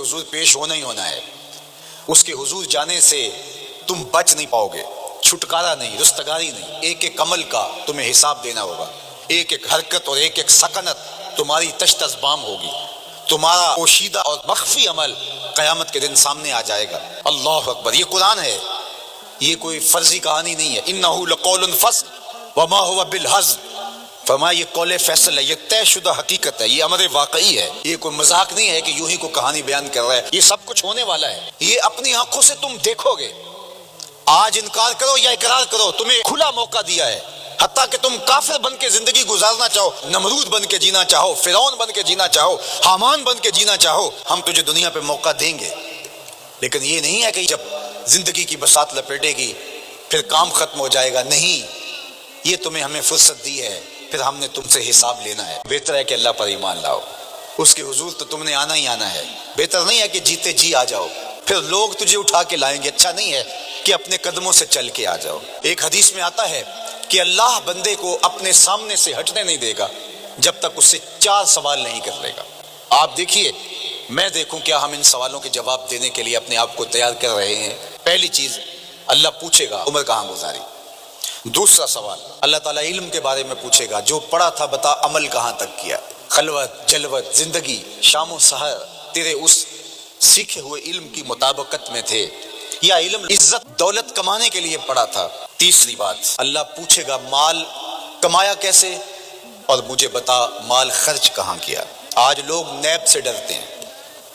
حضور پیش ہونا ہی ہونا ہے. اس کے حضور جانے سے تم بچ نہیں پاؤ گے، چھٹکارا نہیں، رستگاری نہیں. ایک ایک عمل کا تمہیں حساب دینا ہوگا، ایک ایک حرکت اور ایک ایک سکنت تمہاری تشت ازبام ہوگی. تمہارا پوشیدہ اور مخفی عمل قیامت کے دن سامنے آ جائے گا. اللہ اکبر. یہ قرآن ہے، یہ کوئی فرضی کہانی نہیں ہے. انہ لقول فصل وما هو بالہزل. فرمایا یہ قول فیصل ہے، یہ طے شدہ حقیقت ہے، یہ امر واقعی ہے. یہ کوئی مذاق نہیں ہے کہ یوں ہی کوئی کہانی بیان کر رہا ہے. یہ سب کچھ ہونے والا ہے. یہ اپنی آنکھوں سے تم دیکھو گے. آج انکار کرو یا اقرار کرو، تمہیں کھلا موقع دیا ہے. حتیٰ کہ تم کافر بن کے زندگی گزارنا چاہو، نمرود بن کے جینا چاہو، فرعون بن کے جینا چاہو، حامان بن کے جینا چاہو، ہم تجھے دنیا پہ موقع دیں گے. لیکن یہ نہیں ہے کہ جب زندگی کی بساط لپیٹے گی پھر کام ختم ہو جائے گا. نہیں، یہ تمہیں ہمیں فرصت دی ہے، پھر ہم نے تم سے حساب لینا ہے. بہتر ہے کہ اللہ پر ایمان لاؤ. اس کے حضور تو تم نے آنا ہی آنا ہے. بہتر نہیں ہے کہ جیتے جی آ جاؤ، پھر لوگ تجھے اٹھا کے لائیں گے. اچھا نہیں ہے کہ اپنے قدموں سے چل کے آ جاؤ. ایک حدیث میں آتا ہے کہ اللہ بندے کو اپنے سامنے سے ہٹنے نہیں دے گا جب تک اس سے 4 سوال نہیں کر لے گا. آپ دیکھیے، میں دیکھوں کیا ہم ان سوالوں کے جواب دینے کے لیے اپنے آپ کو تیار کر رہے ہیں. پہلی چیز، اللہ پوچھے گا عمر کہاں گزاری. دوسرا سوال، اللہ تعالیٰ علم کے بارے میں پوچھے گا، جو پڑھا تھا بتا عمل کہاں تک کیا. خلوت جلوت زندگی شام و سحر تیرے اس سیکھے ہوئے علم کی مطابقت میں تھے یا علم عزت دولت کمانے کے لیے پڑھا تھا. تیسری بات، اللہ پوچھے گا مال کمایا کیسے، اور مجھے بتا مال خرچ کہاں کیا. آج لوگ نیب سے ڈرتے ہیں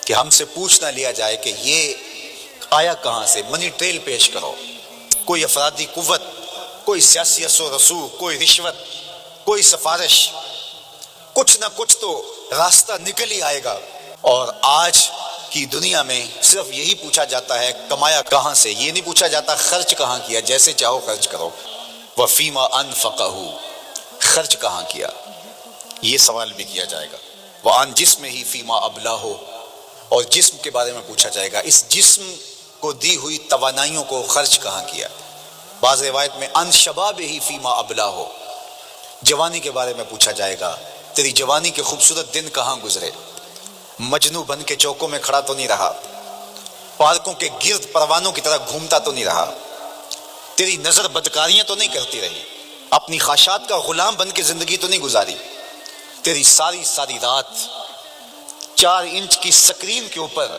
کہ ہم سے پوچھ نہ لیا جائے کہ یہ آیا کہاں سے. منی ٹریل پیش کرو، کوئی افرادی قوت، کوئی سیاسی اثر و رسوخ، کوئی رشوت، کوئی سفارش، کچھ نہ کچھ تو راستہ نکل ہی آئے گا. اور آج کی دنیا میں صرف یہی پوچھا جاتا ہے کمایا کہاں سے، یہ نہیں پوچھا جاتا خرچ کہاں کیا. جیسے چاہو خرچ کرو. وفیما انفقہ، خرچ کہاں کیا، یہ سوال بھی کیا جائے گا. وعن جسم ہی فیما ابلاہ، اور جسم کے بارے میں پوچھا جائے گا، اس جسم کو دی ہوئی توانائیوں کو خرچ کہاں کیا. بعض روایت میں ان شباب ہی فیما ابلاہ، جوانی کے بارے میں پوچھا جائے گا، تیری جوانی کے خوبصورت دن کہاں گزرے. مجنو بن کے چوکوں میں کھڑا تو نہیں رہا، پارکوں کے گرد پروانوں کی طرح گھومتا تو نہیں رہا، تیری نظر بدکاریاں تو نہیں کرتی رہی، اپنی خواہشات کا غلام بن کے زندگی تو نہیں گزاری، تیری ساری رات 4 انچ کی سکرین کے اوپر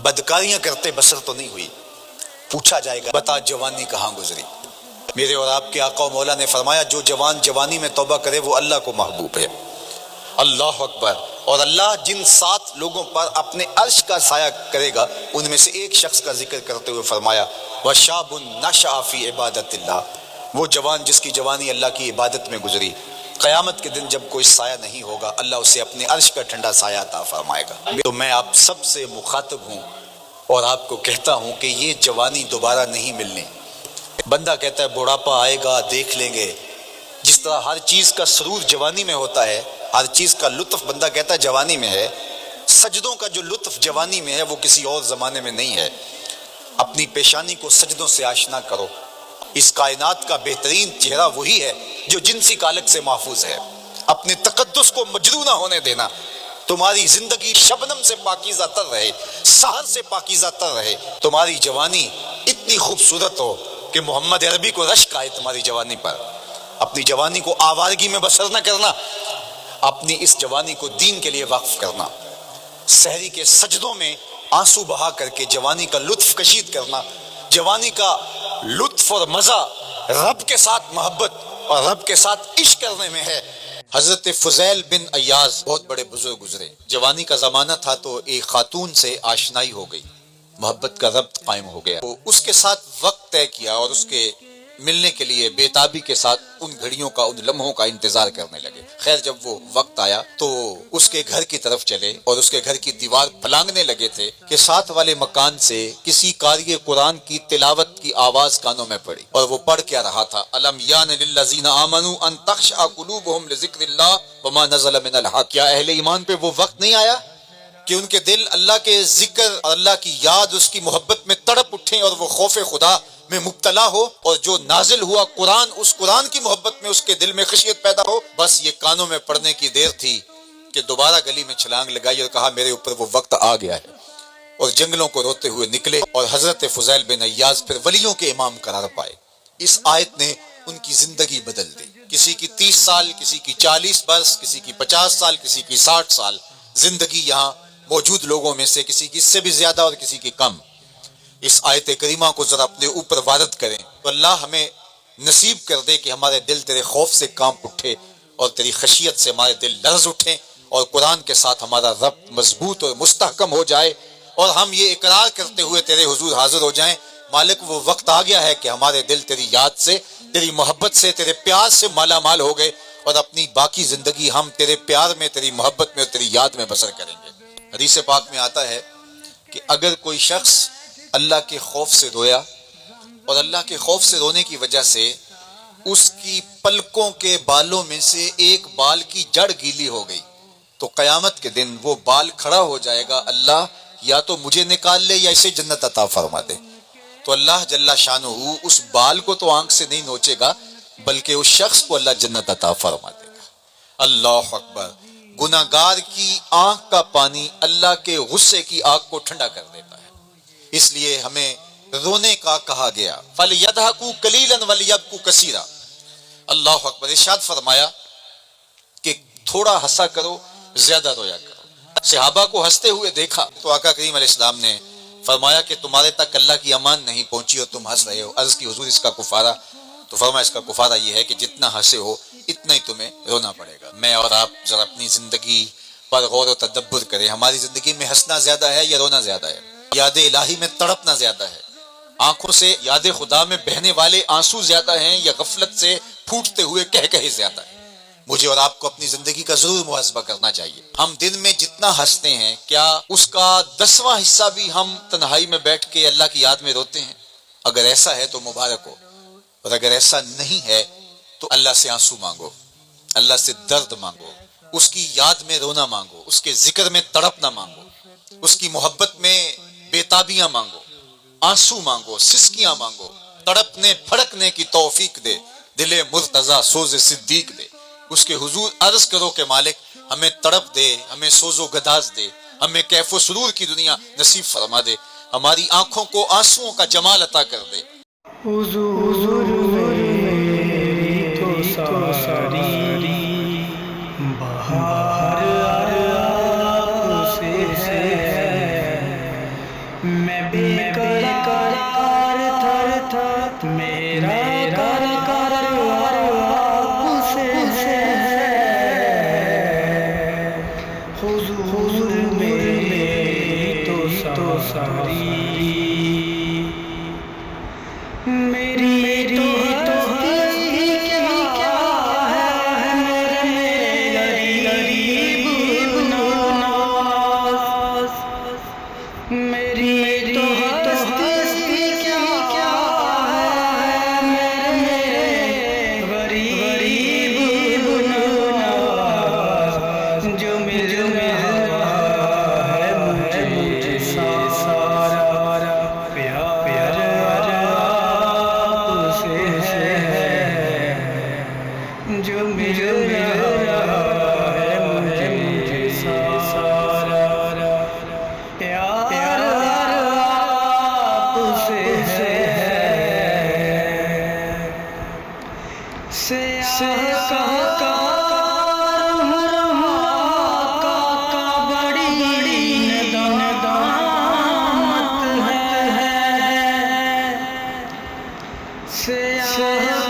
بدکاریاں کرتے بسر تو نہیں ہوئی. پوچھا جائے گا بتا جوانی کہاں گزری. میرے اور آپ کے آقا و مولا نے فرمایا جو جوان جوانی میں توبہ کرے وہ اللہ کو محبوب ہے. اللہ اکبر. اور اللہ جن 7 لوگوں پر اپنے عرش کا سایہ کرے گا ان میں سے ایک شخص کا ذکر کرتے ہوئے فرمایا وَشَابٌ نَشَأَ فِي عِبَادَةِ اللَّهِ، وہ جوان جس کی جوانی اللہ کی عبادت میں گزری، قیامت کے دن جب کوئی سایہ نہیں ہوگا اللہ اسے اپنے عرش کا ٹھنڈا سایہ عطا فرمائے گا. تو میں آپ سب سے مخاطب ہوں اور آپ کو کہتا ہوں کہ یہ جوانی دوبارہ نہیں ملنی. بندہ کہتا ہے بڑھاپا آئے گا دیکھ لیں گے. جس طرح ہر چیز کا سرور جوانی میں ہوتا ہے، ہر چیز کا لطف بندہ کہتا ہے جوانی میں ہے، سجدوں کا جو لطف جوانی میں ہے وہ کسی اور زمانے میں نہیں ہے. اپنی پیشانی کو سجدوں سے آشنا کرو. اس کائنات کا بہترین چہرہ وہی ہے جو جنسی کالک سے محفوظ ہے. اپنے تقدس کو مجروح نہ ہونے دینا. تمہاری زندگی شبنم سے پاکیزہ تر رہے، سحر سے پاکیزہ تر رہے. تمہاری جوانی اتنی خوبصورت ہو کہ محمد عربی کو رشک آئے تمہاری جوانی پر. اپنی جوانی کو آوارگی میں بسر نہ کرنا، اپنی اس جوانی کو دین کے لیے وقف کرنا. سحری کے سجدوں میں آنسو بہا کر کے جوانی کا لطف کشید کرنا. جوانی کا لطف اور مزہ رب کے ساتھ محبت اور رب کے ساتھ عشق کرنے میں ہے. حضرت فضیل بن ایاز بہت بڑے بزرگ گزرے. جوانی کا زمانہ تھا تو ایک خاتون سے آشنائی ہو گئی، محبت کا ربط قائم ہو گیا. تو اس کے ساتھ وقت طے کیا اور اس کے ملنے کے لیے بےتابی کے ساتھ ان گھڑیوں کا، ان لمحوں کا انتظار کرنے لگے. خیر جب وہ وقت آیا تو اس کے گھر کی طرف چلے اور اس کے گھر کی دیوار پھلانگنے لگے تھے کہ ساتھ والے مکان سے کسی قاری قرآن کی تلاوت کی آواز کانوں میں پڑی. اور وہ پڑھ کیا رہا تھا الم یان للذین آمنوا ان تخشع قلوبهم لذکر اللہ وما نزل من الحق. کیا اہل ایمان پہ وہ وقت نہیں آیا کہ ان کے دل اللہ کے ذکر اور اللہ کی یاد، اس کی محبت میں تڑپ اٹھیں اور وہ خوف خدا میں مبتلا ہو، اور جو نازل ہوا قرآن اس قرآن کی محبت میں اس کے دل میں خشیت پیدا ہو. بس یہ کانوں میں پڑنے کی دیر تھی کہ دوبارہ گلی میں چھلانگ لگائی اور کہا میرے اوپر وہ وقت آ گیا ہے. اور جنگلوں کو روتے ہوئے نکلے اور حضرت فضیل بن عیاض پھر ولیوں کے امام قرار پائے۔ اس آیت نے ان کی زندگی بدل دی۔ کسی کی 30 سال، کسی کی 40 برس، کسی کی 50 سال، کسی کی 60 سال زندگی یہاں موجود لوگوں میں سے کسی کی اس سے بھی زیادہ اور کسی کی کم۔ اس آیت کریمہ کو ذرا اپنے اوپر وارد کریں تو اللہ ہمیں نصیب کر دے کہ ہمارے دل تیرے خوف سے کانپ اٹھے اور تیری خشیت سے ہمارے دل لرز اٹھیں اور قرآن کے ساتھ ہمارا ربط مضبوط اور مستحکم ہو جائے اور ہم یہ اقرار کرتے ہوئے تیرے حضور حاضر ہو جائیں، مالک وہ وقت آ گیا ہے کہ ہمارے دل تیری یاد سے، تیری محبت سے، تیرے پیار سے مالا مال ہو گئے اور اپنی باقی زندگی ہم تیرے پیار میں، تیری محبت میں اور تیری یاد میں بسر کریں گے۔ حدیث پاک میں آتا ہے کہ اگر کوئی شخص اللہ کے خوف سے رویا اور اللہ کے خوف سے رونے کی وجہ سے اس کی پلکوں کے بالوں میں سے ایک بال کی جڑ گیلی ہو گئی تو قیامت کے دن وہ بال کھڑا ہو جائے گا، اللہ یا تو مجھے نکال لے یا اسے جنت عطا فرما دے۔ تو اللہ جل شانہ اس بال کو تو آنکھ سے نہیں نوچے گا بلکہ اس شخص کو اللہ جنت عطا فرما دے گا۔ اللہ اکبر۔ گناہگار کی آنکھ کا پانی اللہ کے غصے کی آگ کو ٹھنڈا کر دیتا ہے، اس لیے ہمیں رونے کا کہا گیا۔ فَلْيَضْحَكُوا قَلِيلًا وَلْيَبْكُوا كَثِيرًا۔ اللہ اکبر۔ ارشاد فرمایا کہ تھوڑا ہنسا کرو، زیادہ رویا کرو۔ صحابہ کو ہنستے ہوئے دیکھا تو آقا کریم علیہ السلام نے فرمایا کہ تمہارے تک اللہ کی امان نہیں پہنچی اور تم ہنس رہے ہو۔ عرض کی حضور اس کا کفارہ؟ تو فرمایا اس کا کفارہ یہ ہے کہ جتنا ہنسے ہو اتنا ہی تمہیں رونا پڑے گا۔ میں اور آپ ذرا اپنی زندگی پر غور و تدبر کریں، ہماری زندگی میں ہنسنا زیادہ ہے یا رونا زیادہ ہے؟ یاد الہی میں تڑپنا زیادہ ہے؟ آنکھوں سے یاد خدا میں بہنے والے آنسو زیادہ ہیں یا غفلت سے پھوٹتے ہوئے کہے زیادہ ہے؟ مجھے اور آپ کو اپنی زندگی کا ضرور محاسبہ کرنا چاہیے۔ ہم دن میں جتنا ہنستے ہیں کیا اس کا 10واں حصہ بھی ہم تنہائی میں بیٹھ کے اللہ کی یاد میں روتے ہیں؟ اگر ایسا ہے تو مبارک ہو، اور اگر ایسا نہیں ہے تو اللہ سے آنسو مانگو، اللہ سے درد مانگو، اس کی یاد میں رونا مانگو، اس کے ذکر میں تڑپنا مانگو، اس کی محبت میں بیتابیاں مانگو، آنسو مانگو، سسکیاں مانگو، تڑپنے پھڑکنے کی توفیق دے، دل مرتضی سوز صدیق دے۔ اس کے حضور عرض کرو کہ مالک ہمیں تڑپ دے، ہمیں سوز و گداز دے، ہمیں کیف و سرور کی دنیا نصیب فرما دے، ہماری آنکھوں کو آنسوؤں کا جمال عطا کر دے۔ حضور میری تو ساری بہار آپ سے ہے، میں بے قرار تھر میرا قرار آپ سے ہے۔ حضور میری تو ساری میری تو ہستی کیا ہے، میرے غریب نواز، میری تو ہستی کیا ہے، میرے غریب نواز، جو مل رہا ہے مجھے سارا پیار جو مل رہا ہے مجھے سارا پیار آپ سے ہے۔ سیاہ کا بڑی ندامت ہے، سیاہ